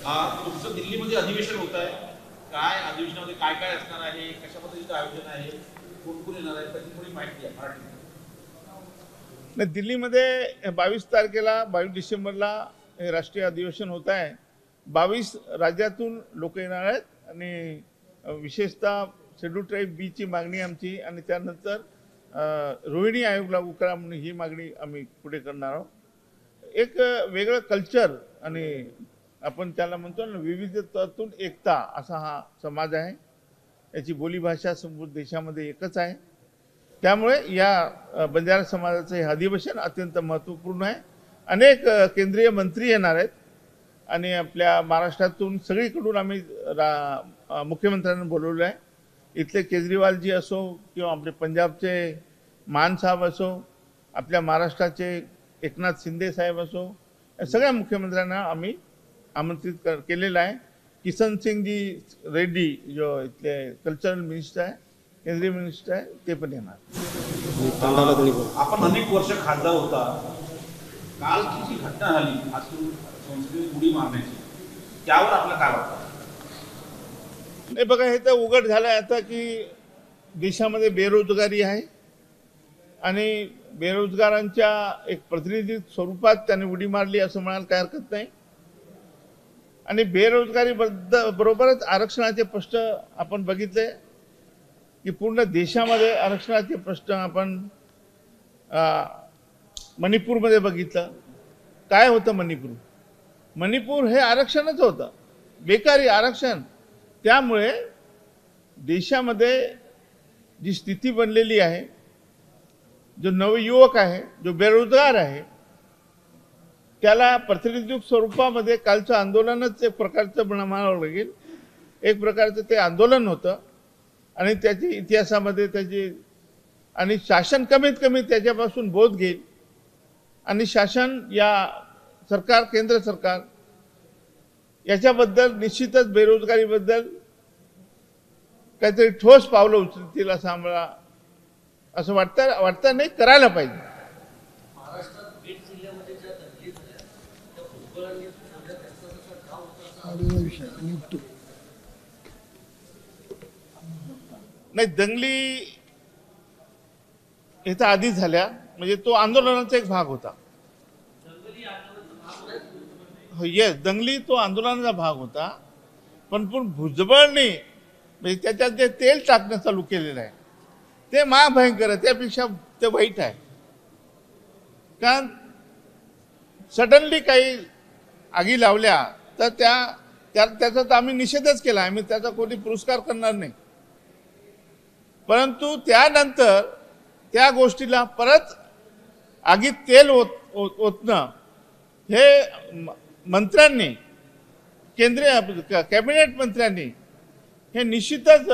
तुमचं दिल्लीमध्ये अधिवेशन होत आहे, काय अधिवेशनामध्ये काय काय असणार आहे, कशा पद्धतीचं आयोजन आहे, कोण कोण येणार आहे, त्याची थोडी माहिती आहे मराठी. नाही, दिल्लीमध्ये 22 तारखेला 22 डिसेंबरला हे राष्ट्रीय अधिवेशन होत आहे. 22 राज्यातून लोक येणार आहेत आणि विशेषतः शेड्यूल ट्राईब बीची मागणी आमची आणि त्यानंतर रोहिणी आयोग लागू करा म्हणून ही मागणी आम्ही पुढे करणार आहोत. एक वेगळं कल्चर आणि आपण त्याला म्हणतो ना विविधतेतून एकता असा हा समाज आहे. याची बोलीभाषा संपूर्ण देशामध्ये एकच आहे. त्यामुळे या बंजारा समाजाचं हे अधिवेशन अत्यंत महत्त्वपूर्ण आहे. अनेक केंद्रीय मंत्री येणार आहेत आणि आपल्या महाराष्ट्रातून सगळीकडून आम्ही मुख्यमंत्र्यांना बोलवलं आहे. इथले केजरीवालजी असो किंवा आपले पंजाबचे मान साहेब असो, आपल्या महाराष्ट्राचे एकनाथ शिंदे साहेब असो, या सगळ्या मुख्यमंत्र्यांना आम्ही आमंत्रित केलेलं आहे. किशन सिंगजी रेड्डी जो इथले कल्चरल मिनिस्टर आहे, केंद्रीय मिनिस्टर आहे, ते पण येणार. आपण अनेक वर्ष खासदार होता, काल जी घटना झाली संस्कृती उडी मारण्याची, त्यावर आपलं काय वाटतं? नाही बघा, हे तर उघड झालं आहे आता की देशामध्ये बेरोजगारी आहे आणि बेरोजगारांच्या एक प्रतिनिधी स्वरूपात त्यांनी उडी मारली असं म्हणायला काय हरकत नाही. आणि बेरोजगारी बरोबरच आरक्षणाचे प्रश्न आपण बघितले की पूर्ण देशामध्ये आरक्षणाचे प्रश्न आपण मणिपूरमध्ये बघितलं. काय होतं मणिपूर हे आरक्षणच होतं, बेकारी आरक्षण. त्यामुळे देशामध्ये जी स्थिती बनलेली आहे, जो नवयुवक आहे, जो बेरोजगार आहे, त्याला प्रातिनिधिक स्वरूपामध्ये कालचं आंदोलनच एक प्रकारचं म्हणावं लागेल. एक प्रकारचं ते आंदोलन होतं आणि त्याची इतिहासामध्ये त्याची आणि शासन कमीत कमी त्याच्यापासून बोध घेईल आणि शासन या सरकार केंद्र सरकार याच्याबद्दल निश्चितच बेरोजगारीबद्दल काहीतरी ठोस पावलं उचलतील असं आम्हाला असं वाटतं नाही, करायला पाहिजे. नाही, दंगली याचा आधीच झाल्या, म्हणजे तो आंदोलनाचा एक भाग होता. येस, दंगली तो आंदोलनाचा भाग होता, पण भुजबळने म्हणजे त्याच्यात जे तेल टाकणं चालू केलेलं आहे ते महाभयंकर आहे. त्यापेक्षा ते वाईट आहे. कारण सडनली काही आगी लावल्या तर त्याचा तर आम्ही निषेधच केला. आम्ही त्याचा कोणी पुरस्कार करणार नाही. परंतु त्यानंतर त्या गोष्टीला परत आगीत तेल ओतणं हे मंत्र्यांनी, केंद्रीय कॅबिनेट मंत्र्यांनी हे निश्चितच.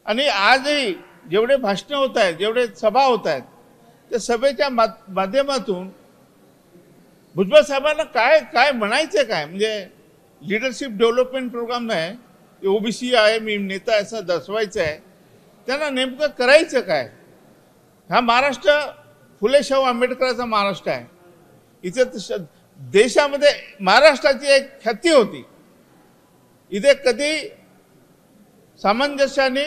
आणि आजही जेवढे भाषणं होत आहेत, जेवढे सभा होत आहेत, त्या सभेच्या माध्यमातून भुजबळ साहेबांना काय म्हणायचं काय, म्हणजे लीडरशिप डेव्हलपमेंट प्रोग्राम नाही, ओबीसी आहे, मी नेता असं दर्शवायचं आहे. त्यांना नेमकं करायचं काय? हा महाराष्ट्र फुले शाहू आंबेडकरांचा महाराष्ट्र आहे. इथे देशामध्ये महाराष्ट्राची एक ख्याती होती. इथे कधी सामंजस्याने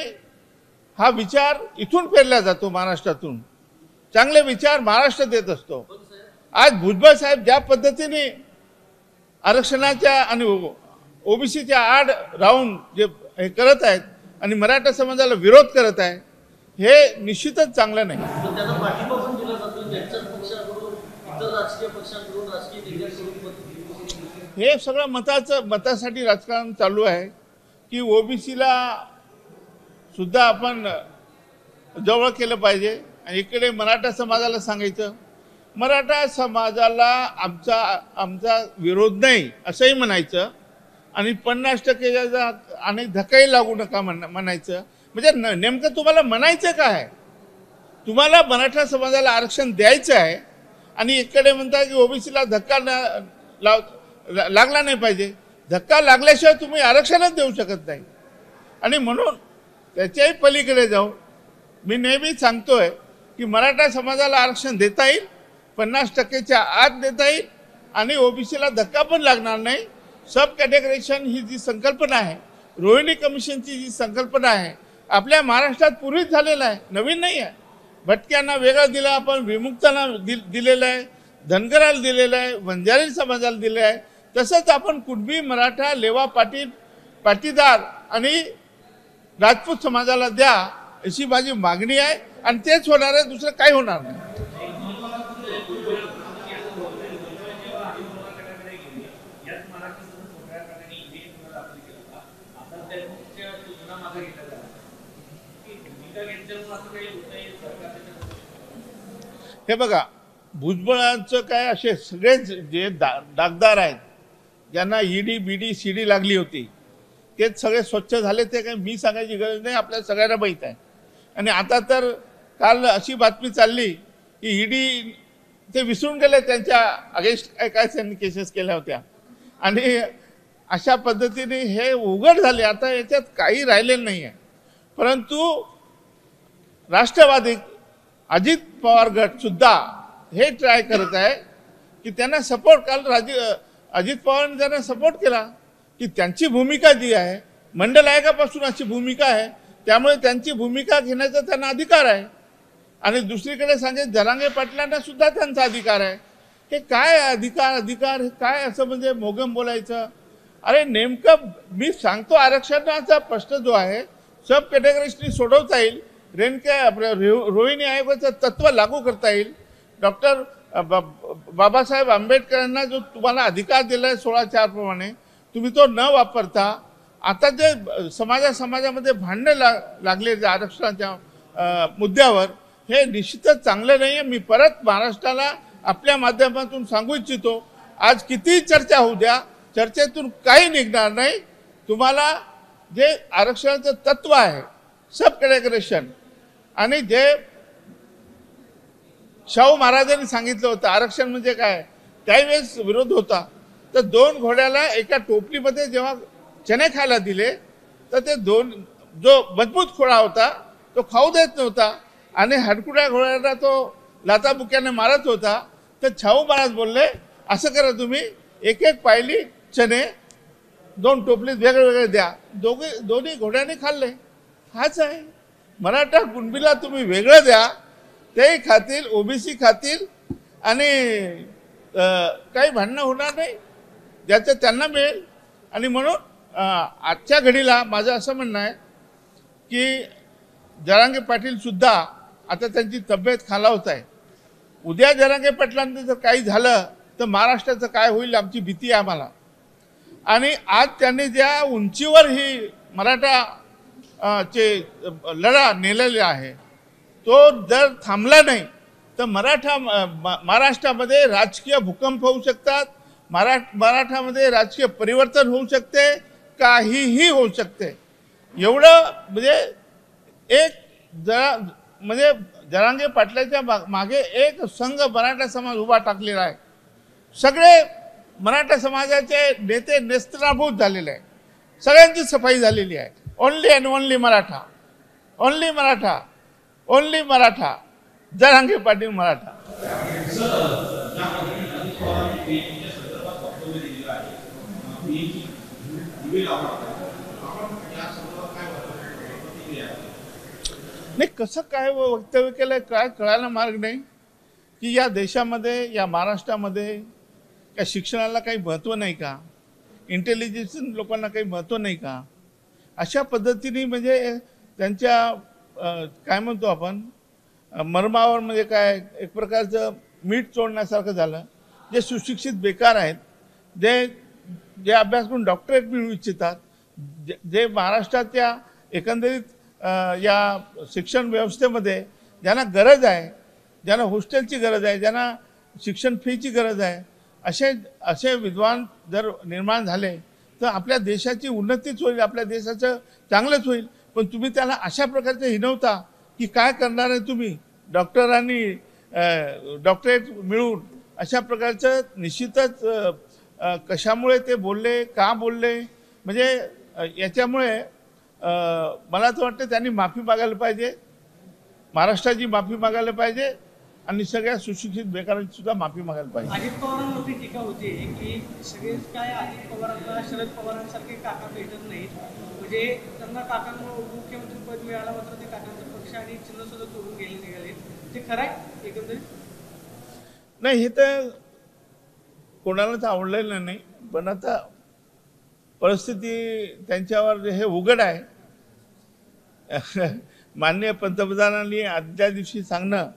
हा विचार इथून पेरला जातो, महाराष्ट्रातून चांगले विचार महाराष्ट्र देत असतो. आज भुजबळ साहेब ज्या पद्धतीने आरक्षणाच्या आणि ओबीसीच्या आड राहून जे हे करत आहेत आणि मराठा समाजाला विरोध करत आहे, हे निश्चितच चांगलं नाही. हे सगळं मतासाठी राजकारण चालू आहे की ओबीसीला सुद्धा आपण जवळ केलं पाहिजे आणि इकडे मराठा समाजाला सांगायचं मराठा समाजाला आमचा विरोध नाही असंही म्हणायचं आणि 50% अनेक धक्काही लागू नका म्हणायचं. म्हणजे नेमकं तुम्हाला म्हणायचं काय? तुम्हाला मराठा समाजाला आरक्षण द्यायचं आहे आणि इकडे म्हणता की ओबीसीला धक्का लागला नाही पाहिजे. धक्का लागल्याशिवाय तुम्ही आरक्षणच देऊ शकत नाही. आणि म्हणून त्याच्याही पलीकडे जाऊन मी नेहमी सांगतोय की मराठा समाजाला आरक्षण देता येईल, 50%च्या आत देता येईल आणि ओबीसीला धक्का पण लागणार नाही. सब कॅटेगरायझेशन ही जी संकल्पना आहे, रोहिणी कमिशनची जी संकल्पना आहे, आपल्या महाराष्ट्रात पूर्वीच झालेला आहे, नवीन नाही आहे. भटक्यांना वेगळं दिलं आपण, विमुक्तांना दिलेलं आहे, धनगराला दिलेलं आहे, वंजारी समाजाला दिलेलं आहे. तसंच आपण कुणबी, मराठा, लेवा, पाटील, पाटीदार आणि राजपूत समाजाला द्या अशी माझी मागणी आहे. आणि तेच होणार आहे, दुसरं काही होणार नाही. हे बघा, भुजबळांचं काय असे सगळेच जे डागदार आहेत, ज्यांना ईडी बीडी सीडी लागली होती, ते सगळे स्वच्छ झाले. ते काही मी सांगायची गरज नाही, आपल्या सगळ्यांना माहीत आहे. आणि आता तर काल अशी बातमी चालली की ईडी ते विसरून गेले त्यांच्या अगेन्स्ट काय काय त्यांनी केसेस केल्या होत्या. आणि अशा पद्धतीने हे उघड झाले. आता याच्यात काही राहिलेलं नाही आहे. परंतु राष्ट्रवादी अजित पवार गट सुद्धा हे ट्राय करत आहे की त्यांना सपोर्ट, काल अजित पवारांनी त्यांना सपोर्ट केला की त्यांची भूमिका जी आहे, मंडल आयोगापासून अशी भूमिका आहे, त्यामुळे त्यांची भूमिका घेण्याचा त्यांना अधिकार आहे. आणि दुसरीकडे सांगे जरांगे पाटलांना सुद्धा त्यांचा अधिकार आहे. हे काय अधिकार हे काय असं म्हणजे मोगम बोलायचं? अरे नेमकं मी सांगतो, आरक्षणाचा प्रश्न जो आहे सब कॅटेगरीजनी सोडवता येईल. रोहिणी आयोगाचं तत्व लागू करता येईल. डॉक्टर बाबासाहेब आंबेडकरांना जो तुम्हाला अधिकार दिला आहे 16(4) प्रमाणे, तुम्ही तो न वापरता आता जे समाजामध्ये भांडणे लागले आरक्षणाच्या मुद्द्यावर, हे निश्चितच चांगलं नाही आहे. मी परत महाराष्ट्राला आपल्या माध्यमातून सांगू इच्छितो, आज कितीही चर्चा होऊ द्या, चर्चेतून काही निघणार नाही. तुम्हाला जे आरक्षणाचं तत्व आहे, सब कॅटेगरायझेशन, आणि जे शाहू महाराजांनी सांगितलं होतं आरक्षण म्हणजे काय, त्यावेळेस विरोध होता. तर 2 घोड्याला एका टोपलीमध्ये जेव्हा चणे खायला दिले, तर ते जो मजबूत घोडा होता तो खाऊ देत नव्हता आणि हडकुड्या घोड्याला तो लाथाबुक्याने मारत होता. तर शाहू महाराज बोलले, असं करा तुम्ही, एक पायली चणे 2 टोपलीत वेगळे द्या. दोन्ही घोड्याने खाल्ले. हाच आहे. मराठा कुणबीला तुम्ही वेगळं द्या, तेही खातील, ओबीसी खातील, आणि काही भांडणं होणार नाही, ज्याचं त्यांना मिळेल. आणि म्हणून आजच्या घडीला माझं असं म्हणणं आहे की जरांगे पाटील सुद्धा आता त्यांची तब्येत खालावत आहे. उद्या जरांगे पाटलांनी जर काही झालं तर महाराष्ट्राचं काय होईल आमची भीती आहे आम्हाला. आणि आज त्यांनी ज्या उंचीवर ही मराठा चे लढा नेलेला आहे, तो जर थांबला नाही तर महाराष्ट्रामध्ये राजकीय भूकंप होऊ शकतात. मराठामध्ये राजकीय परिवर्तन होऊ शकते, काहीही होऊ शकते. एवढं म्हणजे जरांगे पाटलाच्या मागे एक संघ मराठा समाज उभा टाकलेला आहे. सगळे मराठा समाजाचे नेते नेस्तनाभूत झालेले आहे. सगळ्यांची सफाई झालेली आहे. Only and only Maratha, only Maratha, only Maratha, Jarange Patil Maratha. नाही, कसं काय वक्तव्य केलंय काय कळायला मार्ग नाही की या देशामध्ये, या महाराष्ट्रामध्ये का शिक्षणाला काही महत्त्व नाही का, इंटेलिजन्स लोकांना काही महत्त्व नाही का, अशा पद्धतीने म्हणजे त्यांच्या काय म्हणतो आपण मर्मावर म्हणजे काय एक प्रकारचं मीठ चोळण्यासारखं झालं. जे सुशिक्षित बेकार आहेत, जे अभ्यास करून डॉक्टरेट मिळवू इच्छितात, जे महाराष्ट्राच्या एकंदरीत या शिक्षण व्यवस्थेमध्ये ज्यांना गरज आहे, ज्यांना हॉस्टेलची गरज आहे, ज्यांना शिक्षण फीची गरज आहे, असे विद्वान जर निर्माण झाले तर आपल्या देशाची उन्नतीच होईल, आपल्या देशाचं चांगलंच होईल. पण तुम्ही त्याला अशा प्रकारचे हिनवता की काय करणार आहे तुम्ही, डॉक्टरांनी डॉक्टरेट मिळवून, अशा प्रकारचं निश्चितच कशामुळे ते बोलले, का बोलले, म्हणजे याच्यामुळे मला तर वाटतं त्यांनी माफी मागायला पाहिजे, महाराष्ट्राची माफी मागायला पाहिजे. आणि सगळ्या सुशिक्षित बेकारांची सुद्धा माफी मागायला पाहिजे. अजित पवारांवरती टीका होती की सगळेच काय अजित पवारांना शरद पवारांसारखे काका भेटत नाहीत, म्हणजे त्यांना काकांना मुख्यमंत्री पद मिळालं मात्र ते काकांचा पक्ष आणि चिन्ह सुद्धा सोडून गेले निघाले. ते खरं आहे एकंदरीत? नाही, हे तर कोणालाच आवडलेलं नाही, पण आता परिस्थिती त्यांच्यावर हे उघड आहे. माननीय पंतप्रधानांनी आजच्या दिवशी सांगणं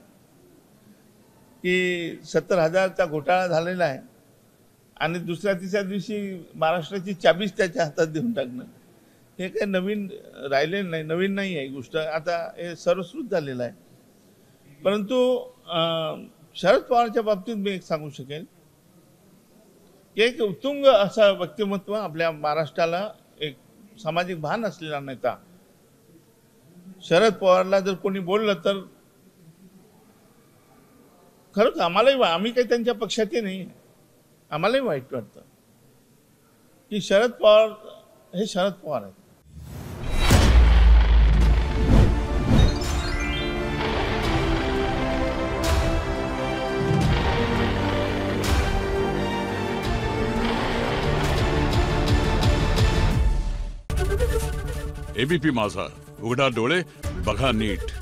की 70,000चा घोटाळा झालेला आहे आणि दुसऱ्या तिसऱ्या दिवशी महाराष्ट्राची चाबीच त्याच्या हातात देऊन टाकणं, हे काही नवीन राहिलेलं नाही, नवीन नाही आहे गोष्ट, आता हे सर्वश्रुत झालेलं आहे. परंतु शरद पवारच्या बाबतीत मी एक सांगू शकेल की एक उत्तुंग असं व्यक्तिमत्व, आपल्या महाराष्ट्राला एक सामाजिक भान असलेला नेता. शरद पवारला जर कोणी बोललं तर खरंच आम्हालाही, आम्ही काही त्यांच्या पक्षाचे नाही, आम्हालाही वाईट वाटतं की शरद पवार हे शरद पवार आहेत. एबीपी माझा, उघडा डोळे बघा नीट.